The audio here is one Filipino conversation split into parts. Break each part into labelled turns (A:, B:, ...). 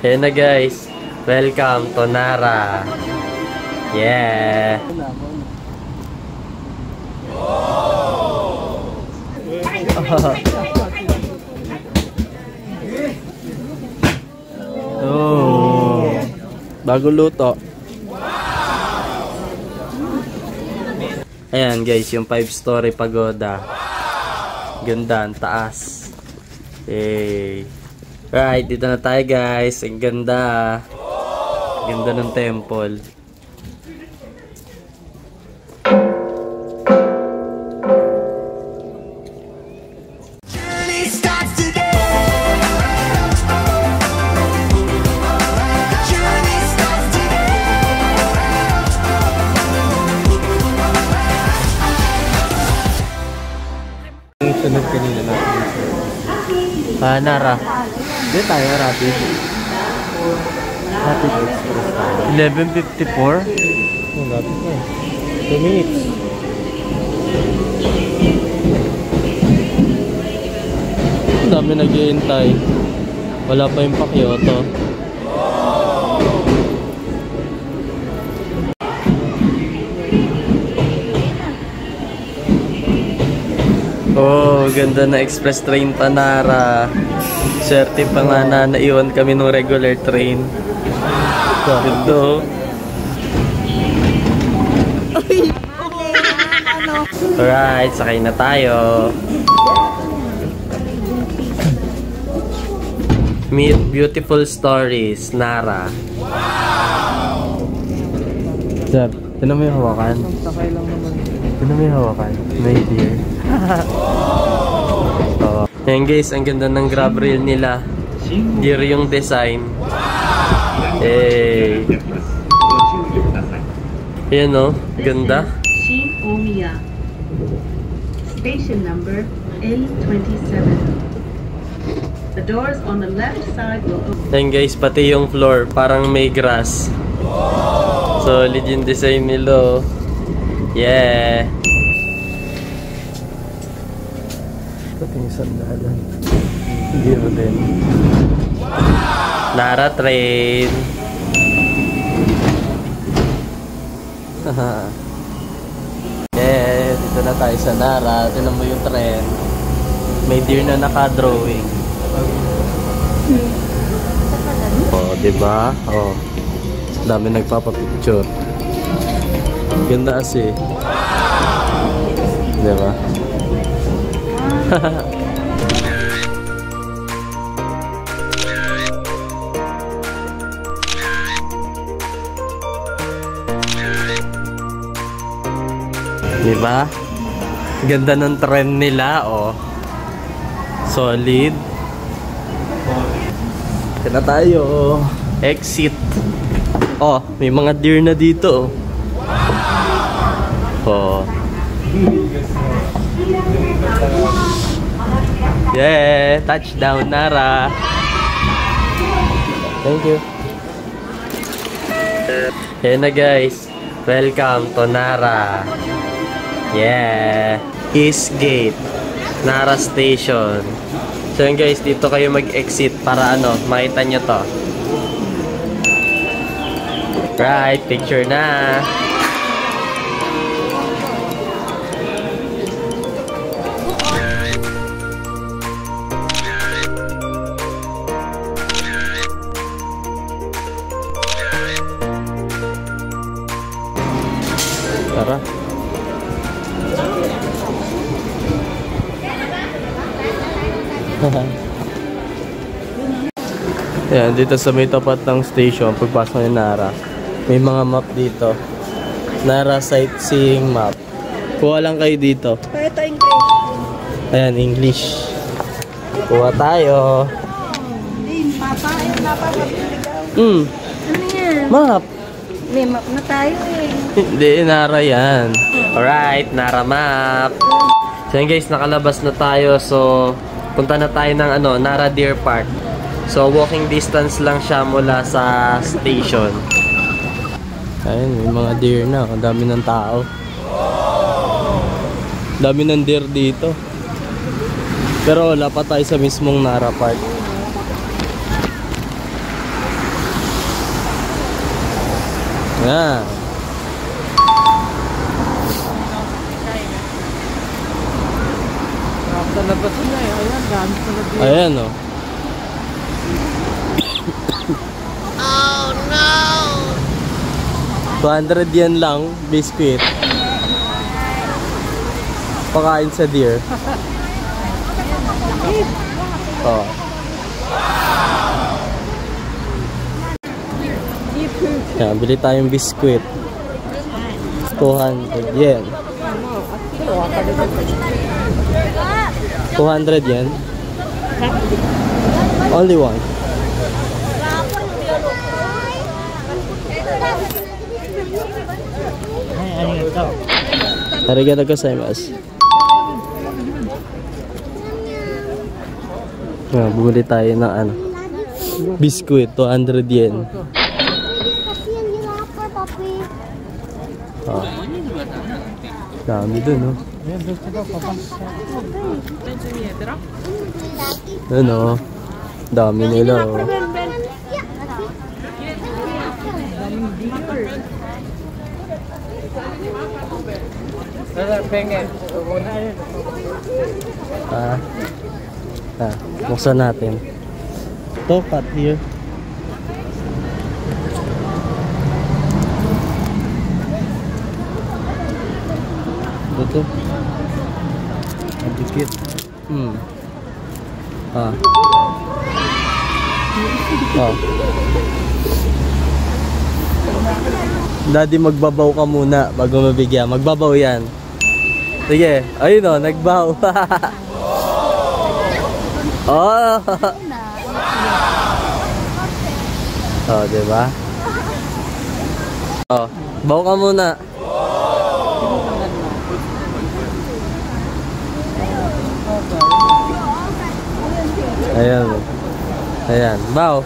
A: Ayan na guys, welcome to Nara. Yeah. Oh, bago luto. Ayan guys, yung 5-story pagoda. Ganda, ang taas. Hey. Right, dito na tayo guys. Ang ganda. Ganda ng temple.
B: Sunod kanina natin.
A: Nara.
B: Hindi tayo, Rapid. Rapid Express tayo.
A: 11:54?
B: Oh, lapit na eh. 2 minutes.
A: Ang dami nag-iintay. Wala pa yung pa-Kyoto. Oh, ganda na express train pa, Nara. Swerte pa nga na naiwan kami ng regular train. Ganda. Alright, sakay na tayo. Meet beautiful stories, Nara. Sir, tinan mo yung hawakan.
B: Sakay lang naman.
A: Tinan mo yung hawakan. My dear. Ayan guys, ang ganda ng grab rail nila. Dear yung design. Hey. Ayan o, ganda.
C: Shin-Omiya. Station number A27. The doors on the left side will open.
A: Ayan guys, pati yung floor parang may grass. Solid yung design nila. Yeah.
B: Pati yung sandalan.
A: Hindi mo din. Nara train. Yeah, dito na tayo sa Nara. Tinan mo yung tren. May deer na naka-drawing. Oh, diba? Oh. Dami nagpapapicture. Ganda kasi. Diba? Diba? Ganda ng trend nila, oh. Solid. Ito na tayo. Exit. Oh, may mga deer na dito. Oh. Yeah, touchdown, Nara. Thank you. Ayan na guys, welcome to Nara. Yeah, East Gate, Nara Station. So yun guys, dito kayo mag-exit para ano, makita nyo to. Right, picture na. Tara. Ayan, dito sa may tapat ng station, pagpasok ng Nara, may mga map dito. Nara sightseeing map. Kuha lang kayo dito.
C: Ito English.
A: Ayan, English. Kuha tayo.
C: Papa,
A: Hmm,
C: ano yan?
A: map.
C: May map na tayo eh.
A: Hindi, Nara yan. Alright, Nara map. So yun guys, nakalabas na tayo. So, punta na tayo ng ano, Nara Deer Park. So, walking distance lang siya mula sa station. Ayun, may mga deer na. Ang dami ng tao. Dami ng deer dito. Pero wala pa tayo sa mismong Nara Park. Yan.
B: Sa labas na eh. Ayan, dami sa labas.
A: Ayan oh.
D: Oh no!
A: 200 yen lang, biscuit. Pakain sa deer. Oh. Yan, bili tayong biscuit. 200 yen. 200 yen. Only one. Arigatou gozaimasu. Yan, bumili tayo ng ano, biscuit, 200 yen. Oh. Dami dun, no? Ano? Dami nila, oh. Buksan natin. Ito, cut here. Ito. Dikit. Oh. Daddy, magbabaw ka muna bago mabigyan. Magbabaw yan. Sige. Ayun o, nagbaw. Oh. Oh, diba? Oh, baw ka muna. Ayan. Ayan, baw.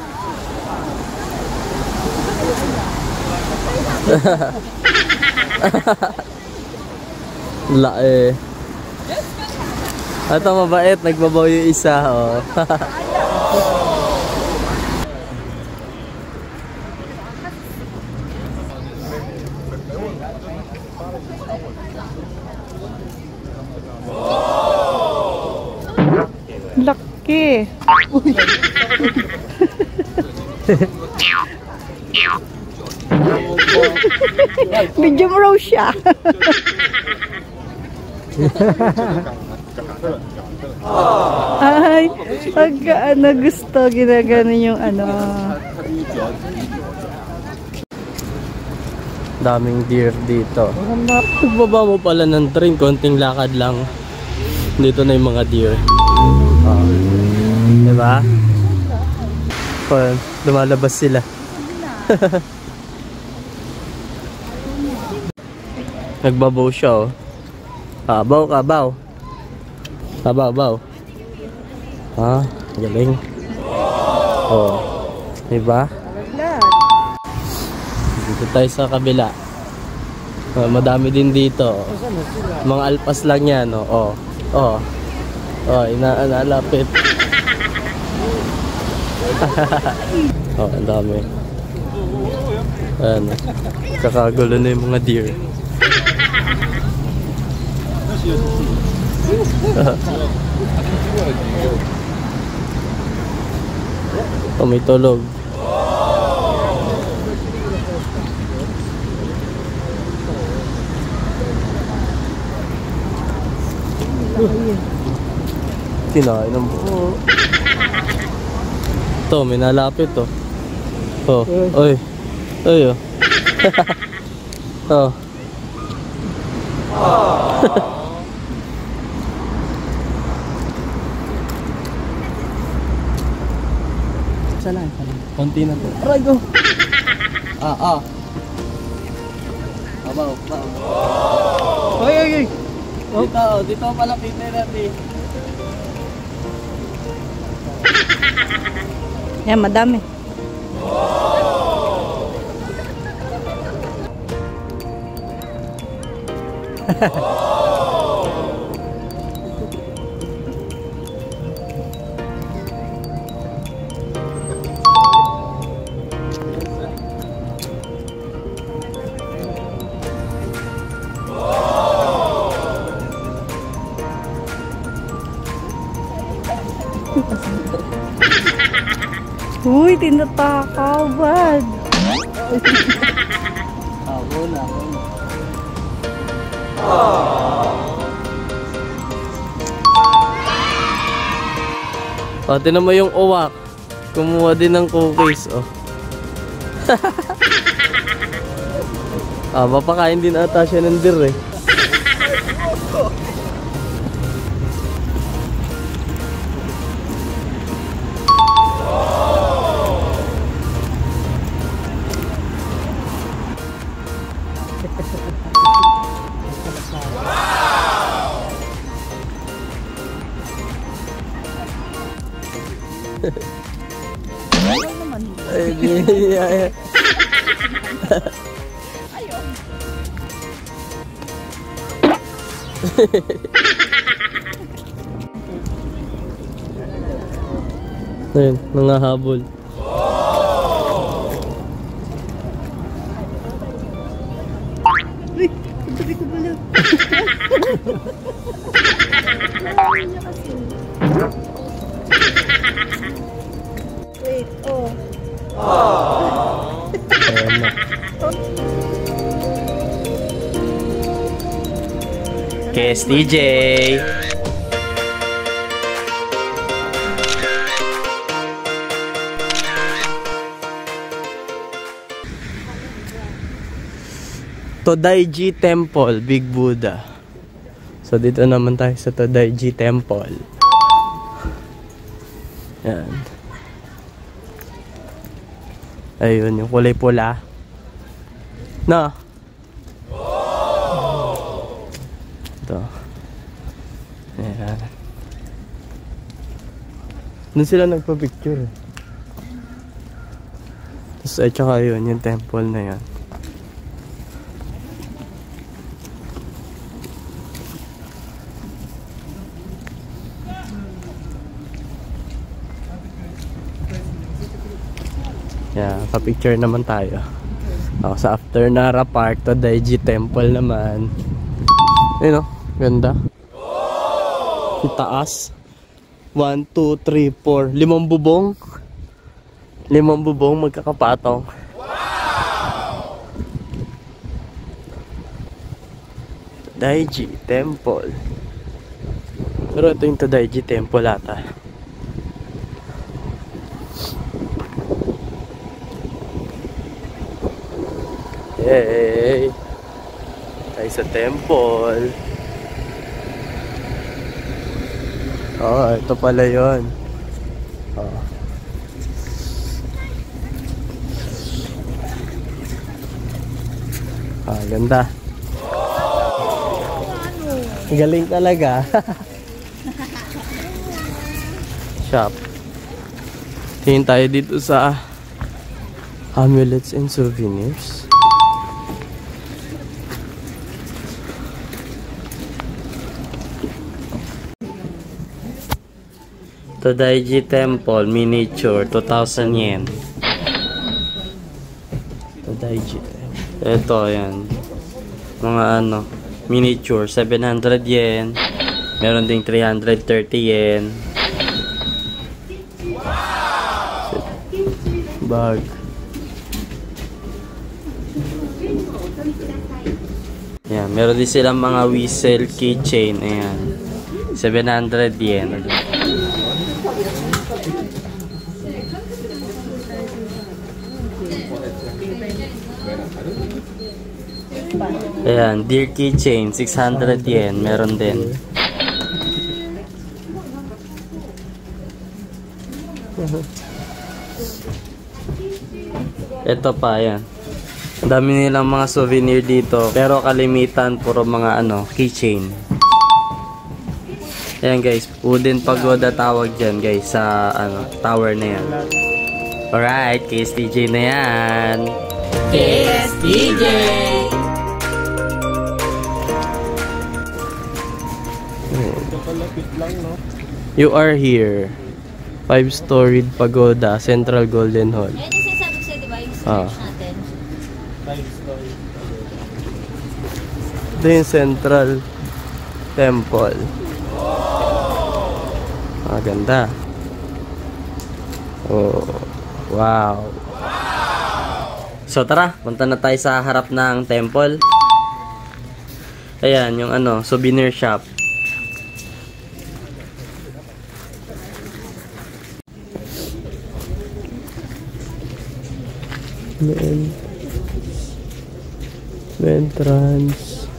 A: Lae. Ito mabait, nagbabaw yung isa, oh.
E: Laki. Medium raw siya. Ay, pagka ano gusto, ginagano yung ano.
A: Daming deer dito. Pagbaba mo pala ng train, konting lakad lang. Dito na yung mga deer. Oh. Diba? Oh, lumalabas sila. Nagbabaw siya, oh. Ah, baw ka, baw. Ah, baw, baw. Ah, galing. Oh. Diba? Dito tayo sa kabila. Oh, madami din dito. Mga alpas lang yan, oh. Oh. Oh. Oh, inaalapit. Oh, ang dami. Ayan. Kakagulo na yung mga deer. Oh, may tulog. Kinain ng buo. Ito, may nalapit, oh. Oh, oy. Oy, oh. Oh. Sana. Konti na to. Aray ko. Abaw. Oy, oy, oy. Dito pala pita natin.
E: Yan, madami. Uy, tinatakaw, bad.
B: Ako na.
A: O, tinan mo yung uwak. Kumuha din ng cookies, oh. Mapakain din ata siya ng deer, eh. Ay, ayun, nangahabol.
E: Uy, tabi ko pala. Wait, oh.
A: Ayan na. KSTJ. Todaiji Temple, Big Buddha. So dito naman tayo sa Todaiji Temple. Yan. Ayun, yung kulay pula. Na. Ito. Ayan. Doon sila nagpa-picture. Tapos at saka yun, yung temple na yan. Yeah, pa-picture naman tayo. Sa after Nara Park, Todaiji Temple naman. Ayun, ganda. Yung taas. 1, 2, 3, 4. 5 bubong. 5 bubong magkakapatong. Todaiji Temple. Pero ito yung Todaiji Temple ata. Yay! Tayo sa temple. Oh, ito pala yun. Oh. Ganda. Galing talaga. Shop. Tingin tayo dito sa amulets and souvenirs. Todaiji Temple miniature 2,000 yen. Todaiji Temple. Ito yan. Mga ano, miniature 700 yen. Meron ding 330 yen. Bag. Yan, meron din silang mga whistle keychain. Ayan. 700 yen. Ayan, deer keychain 600 yen, meron din. Ito pa, ayan. Ang dami nilang mga souvenir dito, pero kalimitan puro mga ano, keychain. Ayan guys, Wooden Pagoda tawag dyan guys sa ano, tower na yan. Alright, KSTJ na yan. KSTJ! You are here. 5-storied pagoda, Central Golden Hall.
D: Yan yung sinasabi ko sa'yo, diba? Yung storage natin.
B: 5-story.
A: Ito yung Central Temple. Ganda. Oh. Wow. So tara, punta na tayo sa harap ng temple. Ayan, yung ano, souvenir shop. Entrance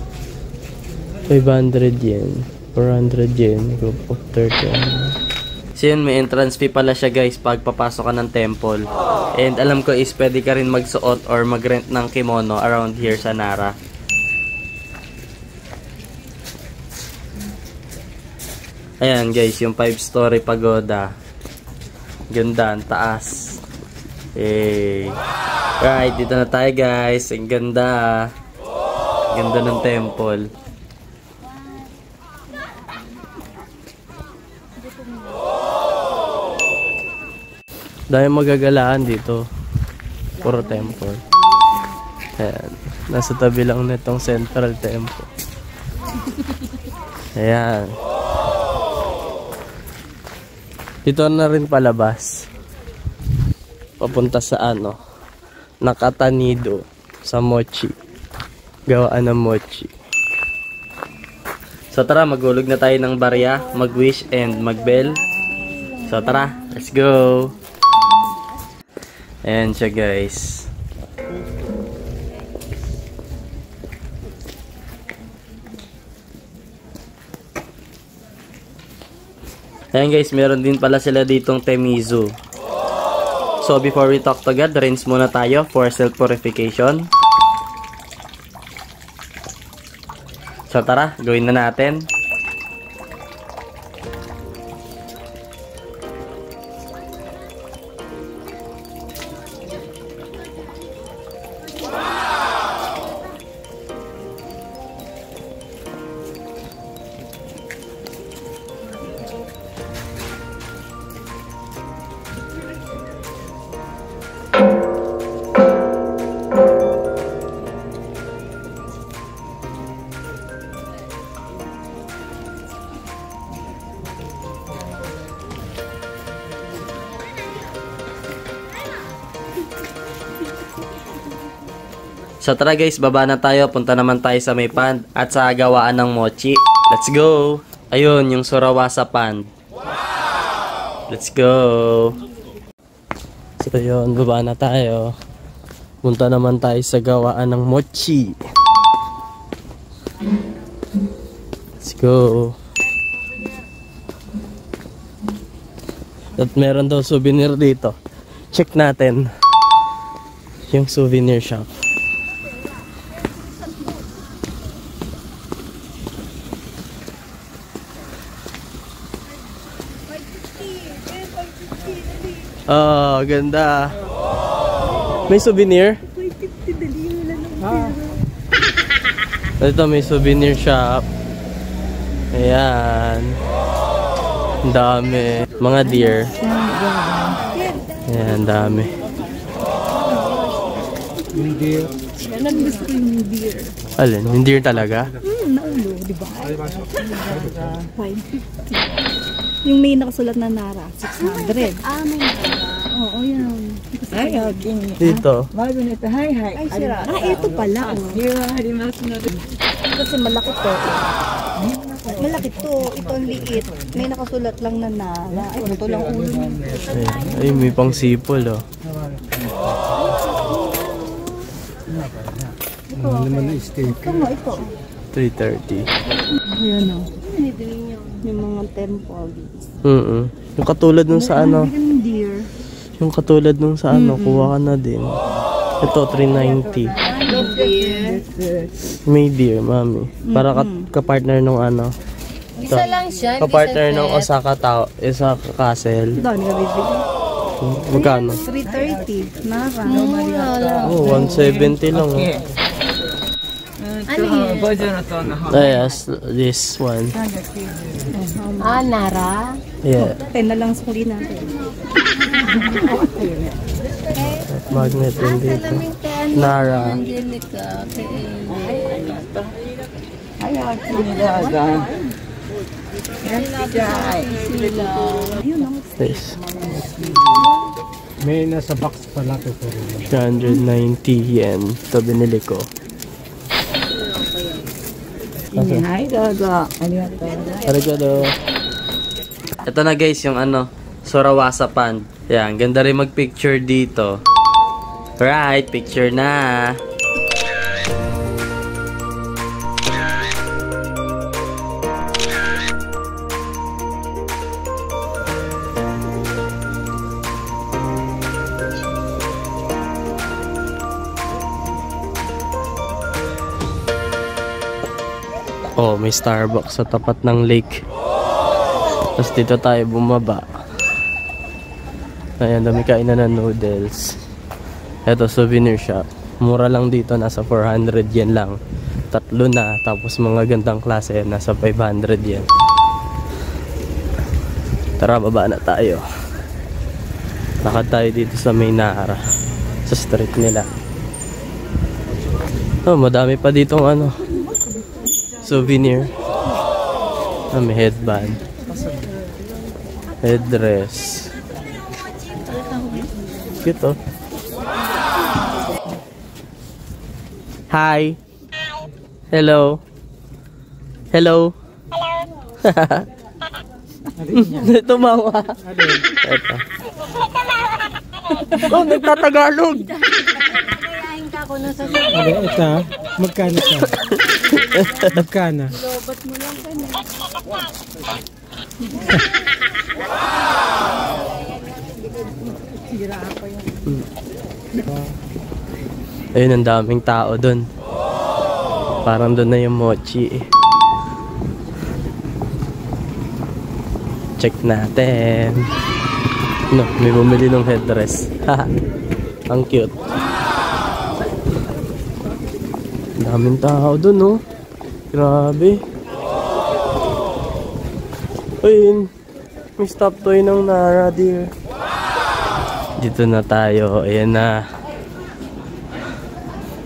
A: 500 yen, 400 yen, group of 30. So yun, may entrance fee pala siya guys pag papasok ka ng temple. And alam ko is pwede ka rin magsuot or mag-rent ng kimono around here sa Nara. Ayan guys, yung 5-story pagoda. Ganda, ang taas. Hey. Right, dito na tayo guys. Ang ganda. Ganda ng temple. Dahil magagalaan dito. Puro temple. Ayan. Nasa tabi lang nitong central temple. Ayan. Dito na rin palabas. Papunta sa ano, Nakatanido sa mochi. Gawaan ng mochi. So tara, maghulog na tayo ng barya, mag-wish and mag-bell. So tara, let's go. Ayan siya guys. Ayan guys, meron din pala sila ditong Temizu. So before we talk to God, rinse muna tayo for self-purification. So tara, gawin na natin. So tara guys, baba na tayo. Punta naman tayo sa may pond at sa gawaan ng mochi. Let's go! Ayun, yung Surawasa pond. Let's go! So yun, baba na tayo. Punta naman tayo sa gawaan ng mochi. Let's go! At meron daw souvenir dito. Check natin yung souvenir shop. Oh, ganda. May souvenir? Ito may souvenir shop. Ayan. Ang dami. Mga deer. Ayan, dami.
B: Yung deer.
E: Yan, gusto ko yung deer.
A: Alin? Yung deer talaga?
E: Naulo, di ba? 550. Yung may nakasulat na Nara, 600.
D: May nara.
E: Oo, yan.
B: Ay, okay.
A: Dito.
B: Bago nito, hi.
E: Ay, sira. Ito pala. Oh. Kasi malaki to. Malaki to. Ito ang liit. May nakasulat lang na Nara. Ay, ito lang ulo niya.
A: Ay, may pang sipol oh.
E: Ito mo, ito.
A: 330.
E: Ayan o. Yung mga temple.
A: Yung katulad nung sa ano.
E: Yung deer.
A: Yung katulad nung sa ano, kuha ka na din. Ito, 390. May deer, mami. Para ka-partner nung ano.
D: Isa lang siya.
A: Ka-partner nung Osaka Castle.
E: Dami ka bibigyan.
A: Magkano?
E: 330. Nara.
A: Oh, 170 lang oh.
D: Ano yun?
A: Yes, this one.
D: Nara.
A: Yeah.
E: 10 na lang sukli natin.
A: Magnet din dito. Nara.
D: Angelica.
A: This.
B: May nasa box pala to.
A: 390 yen. Ito binili ko.
B: Hi, Dodo.
A: Arigato. Ito na guys, yung Sorawasa Pan. Yan, ganda rin mag-picture dito. Right, picture na. Oh, may Starbucks sa tapat ng lake. Tapos dito tayo bumaba. Ayan, dami kainan ng noodles. Ito, souvenir shop. Mura lang dito, nasa 400 yen lang. Tatlo na, tapos mga gandang klase, nasa 500 yen. Tara, baba na tayo. Lakad tayo dito sa Nara, sa street nila. Oh, madami pa ditong souvenir. May headband, headdress. Cute, oh. Hi. Hello. Hello. Tumawa. Ito. Oh, nagtatagalog.
D: Kayain ka ako na sa
B: Ito, magkano ka? Magkano?
D: lobat mo lang kanya.
A: Ayun, ang daming tao dun. Parang dun na yung mochi. Check natin. No, may bumili ng headdress. Ang cute. Ang daming tao dun, no? Grabe. Ayun, may stop toy ng Nara, dear. Dito na tayo. Ayan na.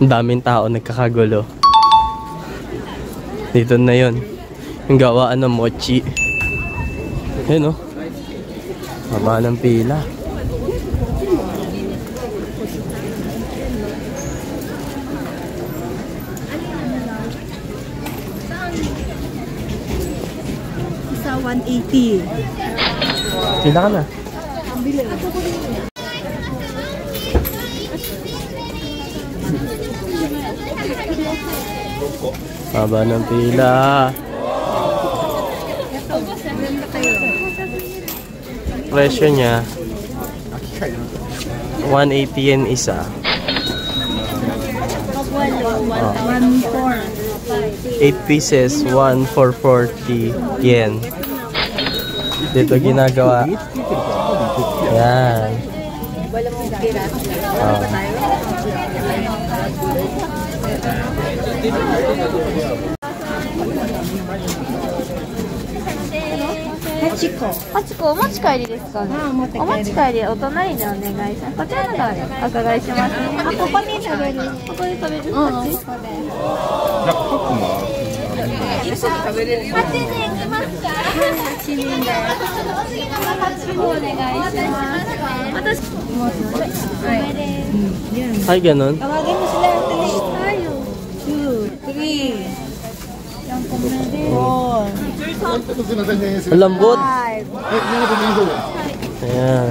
A: Ang daming tao nagkakagulo. Dito na yon, yung gawaan ng mochi. Ayan, oh. Haba ng pila.
E: Isa 180.
A: Sila ka na. Haba ng pila. Presyo niya 180 yen isa. 8 pieces, 1,440 yen. Dito ginagawa. Yan.
E: Hachiko.
F: 8個お持ち帰りですかね。
E: あ、持って帰り
F: お持ち帰りお隣でお願いします。こちらの方でお伺いします。
E: ここに食べる。
F: ここで食べる。
E: うん、
F: こっち。
E: ここで。
F: 8年いきますか。8年で。お願いします。私。
A: Ay, ganun.
E: Tawagin mo sila. 2, 3. 4.
A: Ang lambot.
E: 5.
A: Ayan.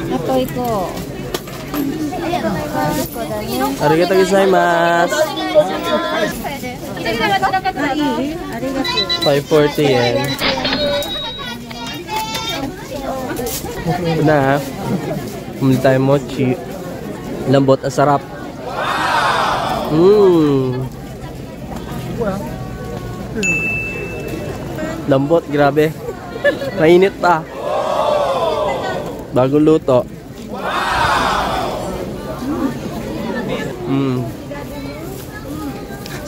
E: あと1個。
A: Arigatou gozaimasu. 540 yen. Ito na. Bumili tayo mochi. Lambot, ang sarap. Lambot, grabe. Mainit pa. Bago luto.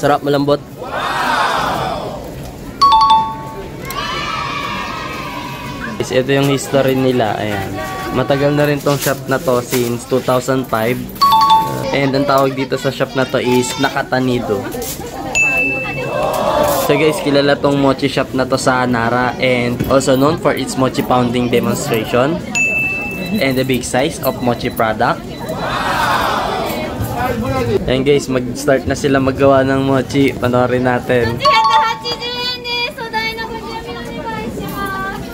A: Sarap, malambot. Ito yung history nila. Ayan. Matagal na rin tong shop na to since 2005. And ang tawag dito sa shop na to is Nakatanido. So guys, kilala tong mochi shop na to sa Nara and also known for its mochi pounding demonstration and the big size of mochi product. And guys, mag-start na sila maggawa ng mochi. Panoorin natin.
F: 880円です。お題のご準備お願いします。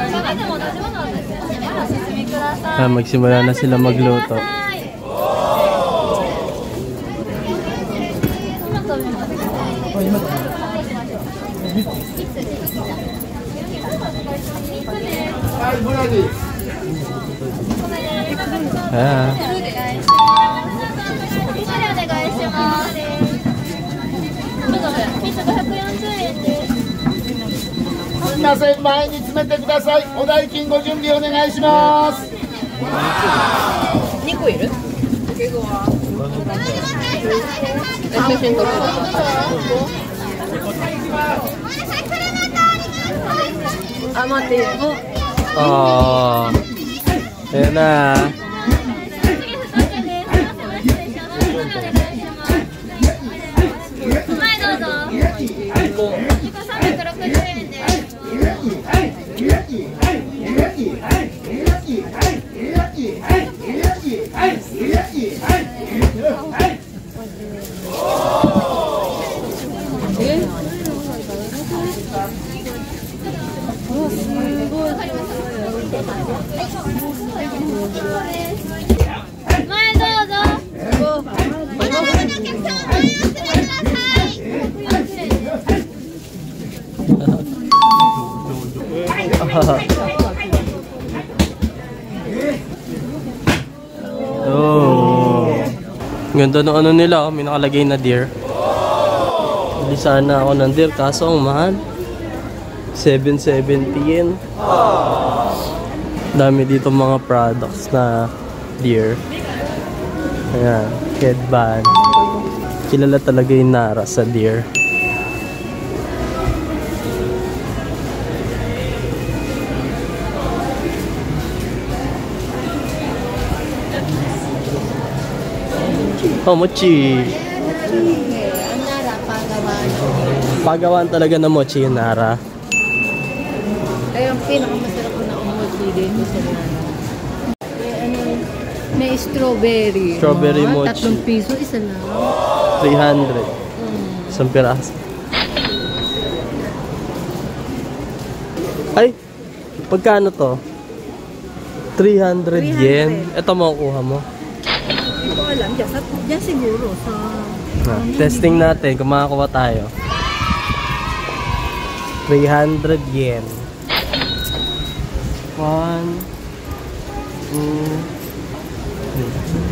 F: 食べても同じものですよね。お進みください。
A: Magsimula na sila magluto. Ah.
G: すみません、前に詰めてください。お代金ご準備お願いします。
E: 2個いる？あ、待ってよ。
A: Oh. Ayan na. Oh. Ganda ng ano nila, may nakalagay na deer. Bili sana ako ng deer kaso ang mahal. 770 yen. Dami dito mga products na deer. Ayan, headband. Kilala talaga yung Nara sa deer. Oh, mochi.
D: Ang Nara, pagawaan.
A: Pagawaan talaga ng mochi yung Nara.
D: Ay, ang pinakamasarap ko na mochi dito sa Nara. May strawberry.
A: Strawberry
D: Ah,
A: mochi.
D: 3 piso, isa lang.
A: 300. Isang piraso. Ay! Pagkano to? 300 yen. Ito makukuha mo.
E: Hindi ko alam. Diyan siguro sa...
A: Testing natin kung makakuha tayo. 300 yen. 1 2 3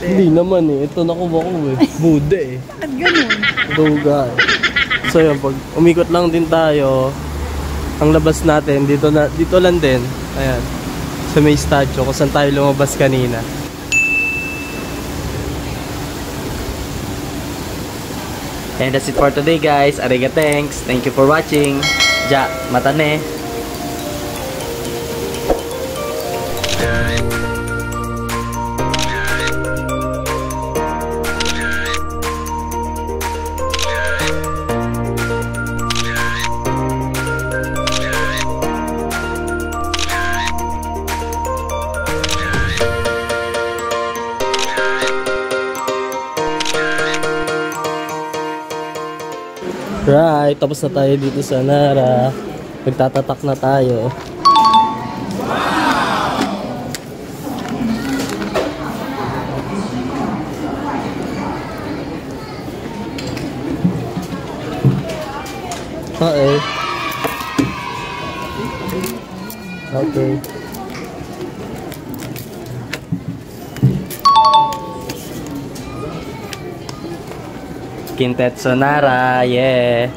A: Hindi naman eh. Ito nakuha ko eh. Buda eh.
E: Bakit ganun?
A: Duga eh. So yun, pag umikot lang din tayo, ang labas natin, dito lang din. Ayan. Sa may statue kung saan tayo lumabas kanina. And that's it for today guys. Ariga thanks. Thank you for watching. Ja, matane. Right, tapos na tayo dito sa Nara. Magtatatak na tayo. Okay. Okay. Kintetsu Nara, yeah.